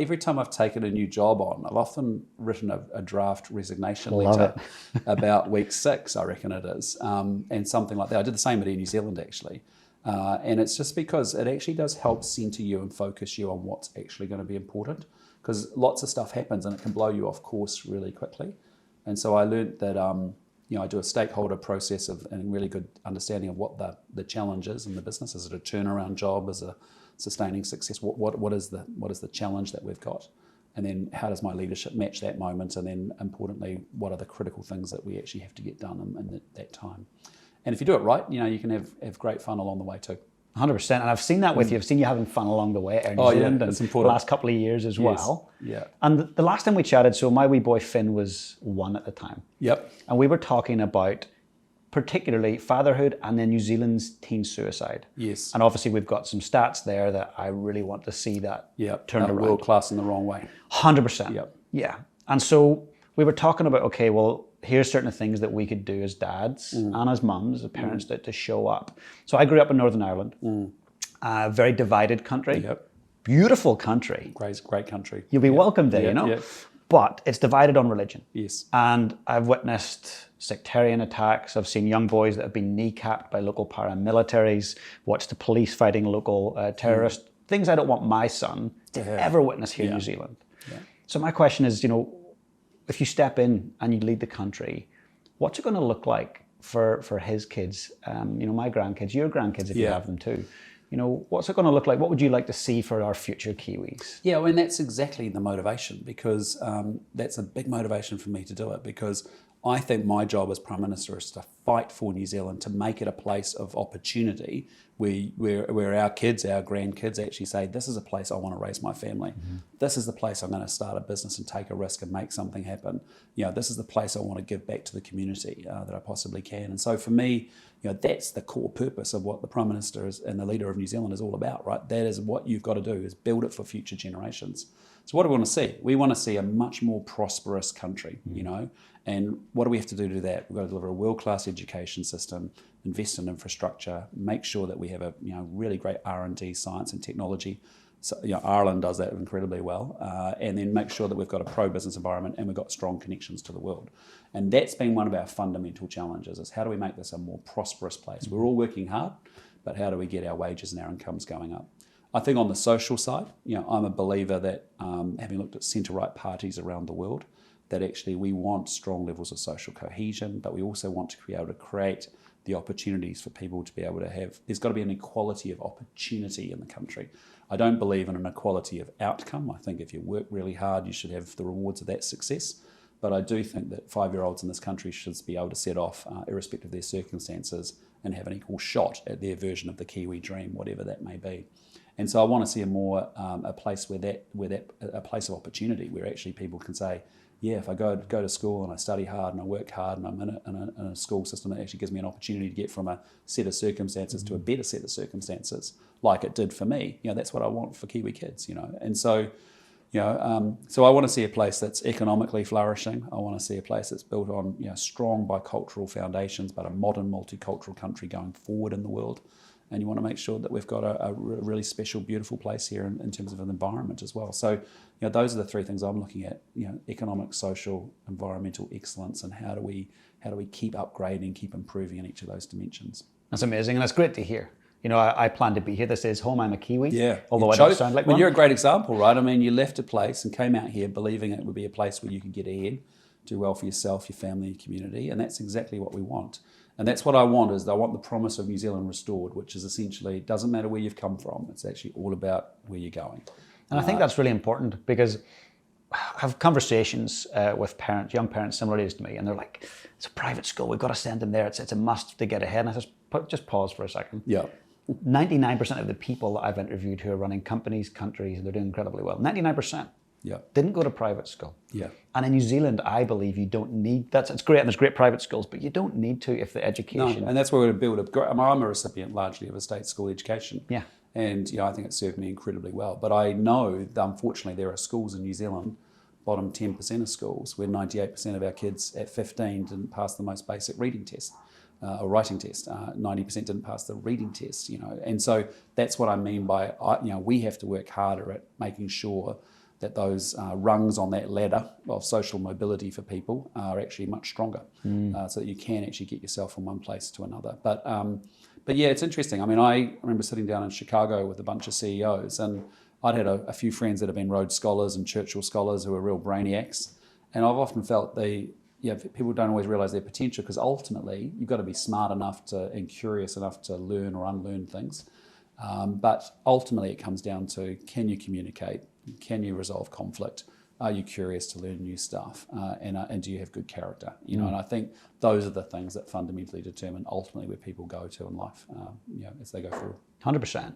every time I've taken a new job on, I've often written a draft resignation letter about week 6, I reckon it is, and something like that. I did the same at Air New Zealand, actually. And it's just because it actually does help center you and focus you on what's actually going to be important, because lots of stuff happens and it can blow you off course really quickly. And so I learned that I do a stakeholder process and really good understanding of what the challenge is in the business. Is it a turnaround job? Is it a sustaining success? What is the challenge that we've got? And then how does my leadership match that moment? And then importantly, what are the critical things that we actually have to get done in that time? And if you do it right, you can have great fun along the way too. 100%. And I've seen that with you. I've seen you having fun along the way at Air New Zealand and the last couple of years as well. Yeah. And the last time we chatted, so my wee boy Finn was 1 at the time. Yep. And we were talking about particularly fatherhood and then New Zealand's teen suicide. Yes. And obviously we've got some stats there that I really want to see that turned around. World class in the wrong way. 100%. Yep. Yeah. And so we were talking about, okay, well, here's certain things that we could do as dads and as mums, as parents, to show up. So I grew up in Northern Ireland, a very divided country, beautiful country. Great country. You'll be welcomed there, Yep. But it's divided on religion. Yes. And I've witnessed sectarian attacks. I've seen young boys that have been kneecapped by local paramilitaries, watched the police fighting local terrorists, things I don't want my son to ever witness here in New Zealand. Yeah. So my question is, if you step in and you lead the country, what's it going to look like for his kids? My grandkids, your grandkids, if you have them too. What's it going to look like? What would you like to see for our future Kiwis? Yeah, I mean, that's exactly the motivation, because that's a big motivation for me to do it, because I think my job as Prime Minister is to fight for New Zealand, to make it a place of opportunity where our kids, our grandkids actually say, this is a place I want to raise my family. This is the place I'm going to start a business and take a risk and make something happen. This is the place I want to give back to the community that I possibly can. And so for me, that's the core purpose of what the Prime Minister is and the leader of New Zealand is all about, right? That is what you've got to do, is build it for future generations. So what do we want to see? We want to see a much more prosperous country, and what do we have to do that? We've got to deliver a world-class education system, invest in infrastructure, make sure that we have a really great R&D, science and technology. So Ireland does that incredibly well, and then make sure that we've got a pro-business environment and we've got strong connections to the world. And that's been one of our fundamental challenges, is how do we make this a more prosperous place? We're all working hard, but how do we get our wages and our incomes going up? I think on the social side, I'm a believer that having looked at centre-right parties around the world, that actually we want strong levels of social cohesion, but we also want to be able to create the opportunities for people to be able to have, there's got to be an equality of opportunity in the country. I don't believe in an equality of outcome. I think if you work really hard, you should have the rewards of that success. But I do think that 5-year-olds in this country should be able to set off, irrespective of their circumstances, and have an equal shot at their version of the Kiwi dream, whatever that may be. And so I want to see a place a place of opportunity, where actually people can say, yeah, if I go to school and I study hard and I work hard and I'm in a school system that actually gives me an opportunity to get from a set of circumstances to a better set of circumstances, like it did for me, that's what I want for Kiwi kids, And so, so I want to see a place that's economically flourishing. I want to see a place that's built on, strong bicultural foundations, but a modern multicultural country going forward in the world. And you want to make sure that we've got a really special, beautiful place here in terms of an environment as well. So, those are the 3 things I'm looking at: economic, social, environmental excellence, and how do we keep upgrading, keep improving in each of those dimensions. That's amazing, and that's great to hear. I plan to be here. This is home. I'm a Kiwi. Yeah. Although I don't sound like one. You're a great example, right? I mean, you left a place and came out here believing it would be a place where you could get ahead, do well for yourself, your family, your community, and that's exactly what we want. And that's what I want, is I want the promise of New Zealand restored, which is essentially, it doesn't matter where you've come from, it's actually all about where you're going. And I think that's really important, because I have conversations with young parents similar age to me, and they're like, it's a private school, we've got to send them there, it's a must to get ahead. And I just pause for a second. Yeah. 99% of the people that I've interviewed who are running companies, countries, and they're doing incredibly well, 99%. Didn't go to private school. And in New Zealand, I believe you don't need that. It's great, and there's great private schools, but you don't need to if the education. No, and that's where we're going to build I'm a recipient largely of a state school education. Yeah. And I think it served me incredibly well. But I know that unfortunately there are schools in New Zealand, bottom 10% of schools, where 98% of our kids at 15 didn't pass the most basic reading test. Or writing test, 90% didn't pass the reading test, and so that's what I mean by, we have to work harder at making sure that those rungs on that ladder of social mobility for people are actually much stronger, so that you can actually get yourself from one place to another. But yeah, it's interesting. I mean, I remember sitting down in Chicago with a bunch of CEOs, and I'd had a few friends that have been Rhodes Scholars and Churchill Scholars who are real brainiacs, and I've often felt people don't always realize their potential, because ultimately you've got to be smart enough and curious enough to learn or unlearn things. But ultimately it comes down to, can you communicate? Can you resolve conflict? Are you curious to learn new stuff? And do you have good character? And I think those are the things that fundamentally determine ultimately where people go to in life, as they go forward. 100%.